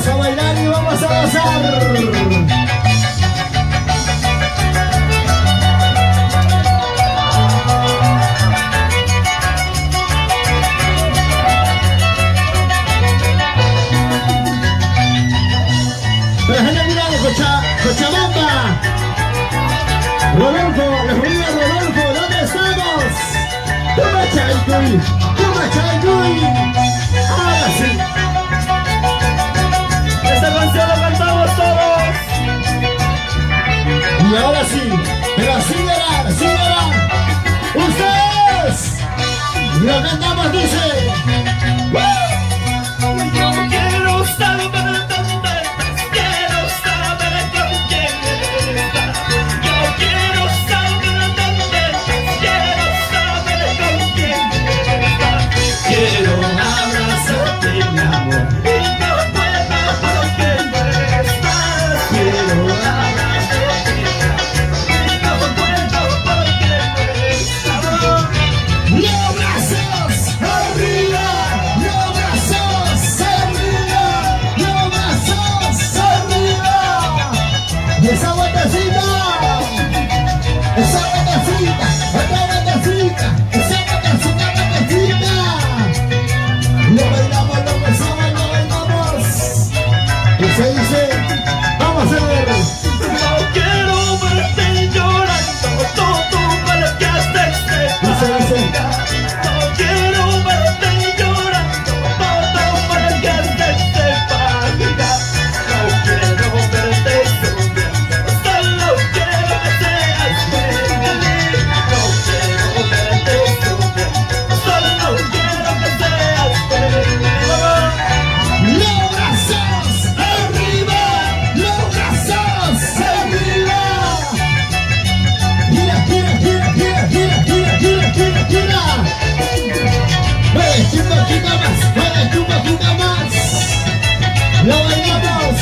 Vamos a bailar y vamos a gozar. La gente mira de Cochabamba. Rodolfo, la familia Rodolfo, ¿dónde estamos? Toma Chalcuy, toma Chalcuy. Ahora sí. Esta canción la cantamos todos. Y ahora sí, pero así verán. Ustedes lo cantamos, dice. Yo quiero saber dónde estás, quiero saber con quién estás. Yo quiero saber dónde estás, quiero saber con quién estás. Quiero abrazarte, mi amor, y no puedo porque no estás. Quiero abrazarte, mi amor, y no puedo porque no estás. Los brazos arriba, los brazos arriba, los brazos arriba. Y esa vueltecita, otra vueltecita, esa vueltecita. Lo bailamos, lo bailamos. Y se dice, vamos a ver. No quiero verte llorando, todo para que Dice. no quiero verte llorando, todo para que no quiero verte sufriendo, solo quiero que seas feliz. No quiero verte sufriendo, solo quiero que seas feliz. Los brazos arriba, los brazos arriba. Gira. Muévete un poquito más. Lo bailamos,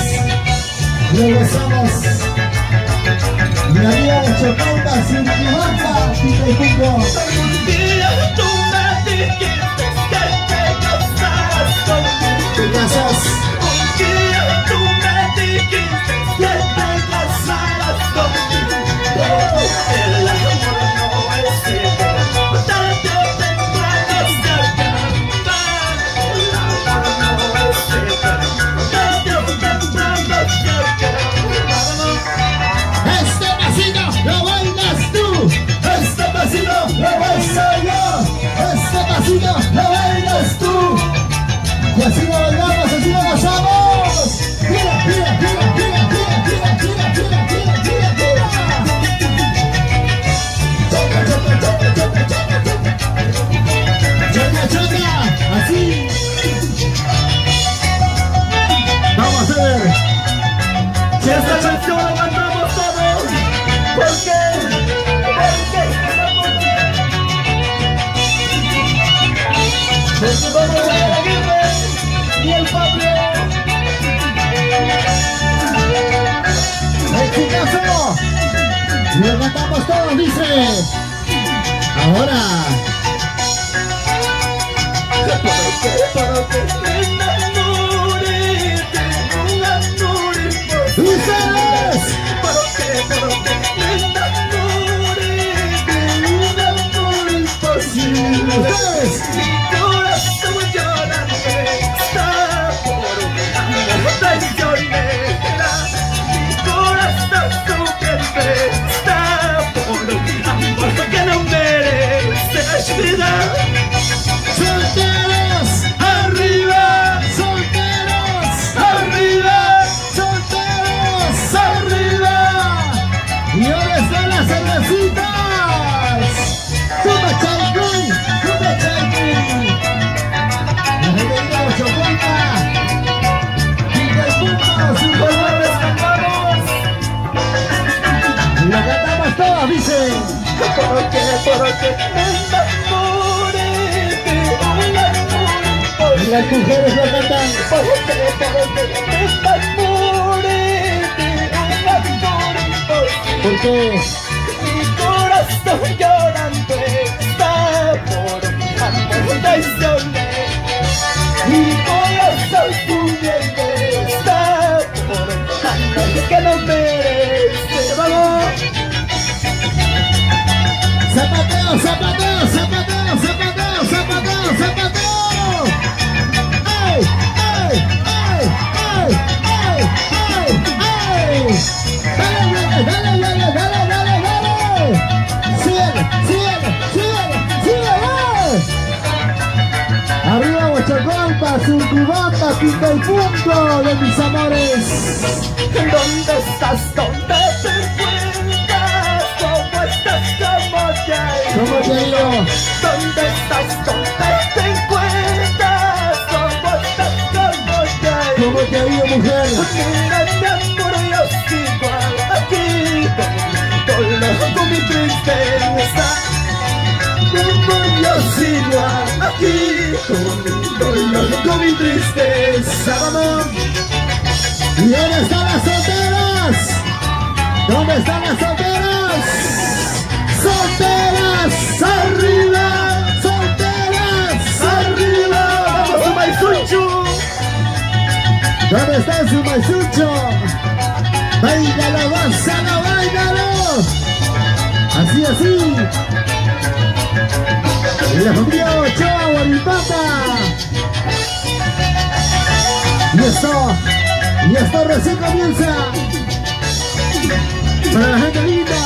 lo gozamos. Y arriba de Chocauta, sin Chivapa, Pico y Pico. Un día tú me dijiste que te casaras conmigo. ¿Qué casas? Un día tú me dijiste que te casaras conmigo. El amor no es ciego, tarde o temprano se acaba. El amor no es ciego, tarde o temprano se acaba. Este pasito lo bailas tú, este pasito lo bailo yo, este pasito lo bailas tú. Y así lo bailamos, así lo gozamos. Gira. Choca, así. Vamos a ver. Si esta canción la cantamos todos, ¿por qué? Porque vamos a ver a Aguirre y el Pablo. ¡Exitazo! Lo cantamos todos, dice. Ahora. Para que me enamore de un amor imposible. ¡Ustedes! Para que me enamore de un amor imposible. ¡Ustedes! Mi corazón llorando está por un amor traicionera. Mi corazón sufriendo está por un amor que no merece vida. ¡Solteros! ¡Arriba! ¡Solteros! ¡Arriba! ¡Solteros! ¡Arriba! Y ahora están las cervecitas. ¡Toma Chalcuy! ¡Toma Chalcuy! La gente de Ochocuenta. ¡Quita el punto! ¡Sin colores cantamos! Y lo cantamos todos, dice. ¿Por qué me enamore de un amor Y las mujeres lo cantan. ¿Por qué me enamore de un amor imposible? ¿Por qué? Mi corazón llorando está por un amor traicionero. Mi corazón sufriendo está Surcubamba, quinta y punto de mis amores. ¿Dónde estás? ¿Dónde te encuentras? ¿Cómo estás? ¿Cómo te ha ido? ¿Cómo te ha ido? ¿Dónde estás? ¿Dónde te encuentras? ¿Cómo estás? ¿Cómo te ha ido? ¿Cómo te ha ido, mujer? Mira, mi amor, yo sigo aquí con mi tristeza. Mi amor, yo sigo aquí con mi tristeza. Vamos. ¿Y dónde están las solteras? ¿Dónde están las solteras? ¡Solteras! ¡Arriba! ¡Solteras! ¡Arriba! ¡Vamos, Sumaysunchu! ¿Dónde está su maisucho? ¡Báilalo, gózalo, báilalo! Así, así. Y la familia Ochoa, Guaripata. Y esto recién comienza. Para la gente linda,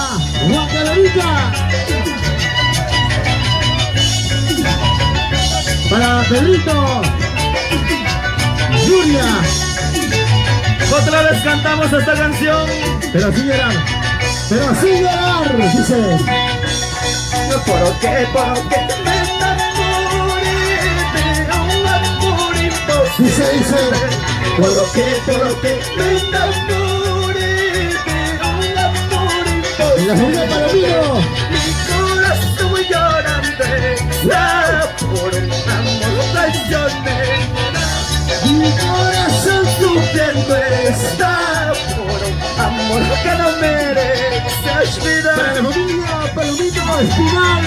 Guacalarica. Para Pedrito, Julia. Otra vez cantamos esta canción. Pero así llorar, dice. ¿Por qué me enamoré de un amor imposible? Dice. ¿Por qué me enamoré de un amor Y la familia imposible? Palomino. Mi corazón llorando está por un amor traicionero. Mi corazón Sufriendo está por un amor que no merece vida. para la familia Palomino Espinal.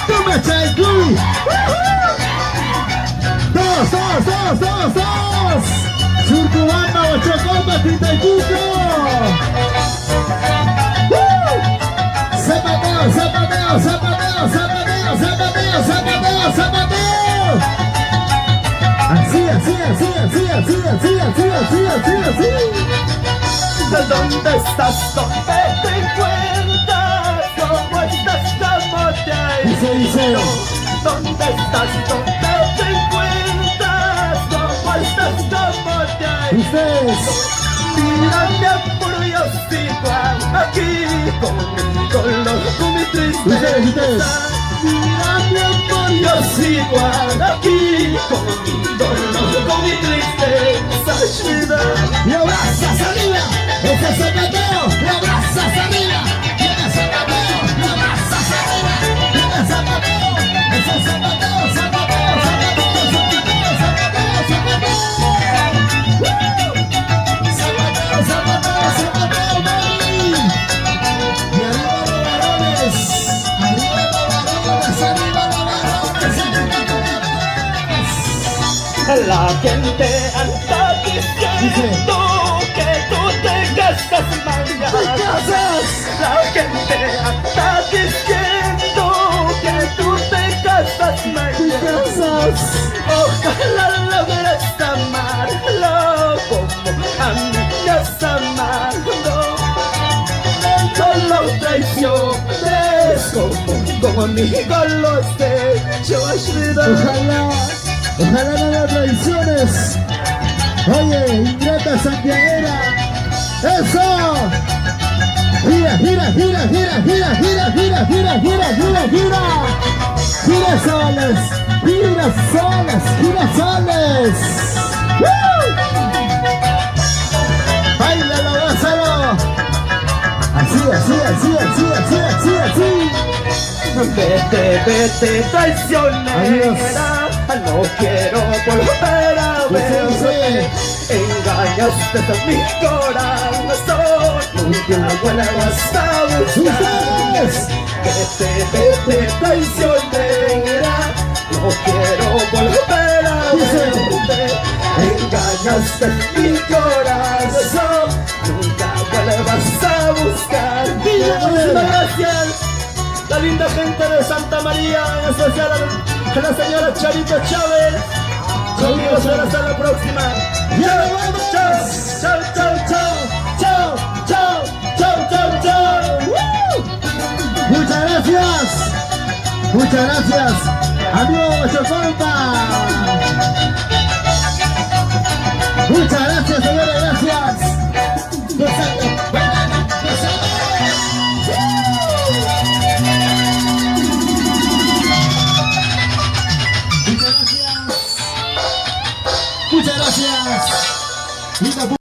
Toma Chaicú. Dos. Surcubamba, Ochocomba, Quintaipuco. Zapateo. Así. ¿Dónde estás? ¿Dónde te encuentras? ¿Cómo estás? ¿Cómo te ha ido? Dice. ¿Dónde estás? ¿Dónde te encuentras? ¿Cómo estás? ¿Cómo te ha ido? Ustedes. Mira, mi amor, yo sigo aquí con mi Ustedes. tristeza. Mira, mi amor, yo sigo aquí con mi tristeza. Vida. Y abrazas arriba, ese es Zapateo, y abrazas arriba, viene Zapateo, y abrazas arriba, viene Zapateo, ese es Zapateo, mami. Y arriba los varones, La gente anda diciendo que tú te casas mañana. ¡Te casas! La gente anda diciendo que tú te casas ¡Te mañana. casas! Ojalá logres amarlo como a mí me has amado. Solo traiciones como amigo lo has hecho, Ashrida. Ojalá no haya traiciones. Oye, ingrata santiaguera. ¡Eso! Gira. Girasoles. ¡Woo! Báilalo, gózalo. Así. Vete, traicionera. No quiero volver a verte. Engañaste a mi corazón. Nunca vuelvas a buscar. Vete, traicionera. No quiero volver a verte. Engañaste mi corazón. Nunca vuelvas a buscar. Muchas gracias. La linda gente de Santa María, en especial a la señora Charito Chávez. Amigos, será hasta la próxima. ¡Ya nos vamos! ¡Chao! ¡Woo! Muchas gracias, amigo Ochocomba. Muchas gracias, señores, gracias. Gozando, bailando, gozando. Muchas gracias. Muchas gracias. Linda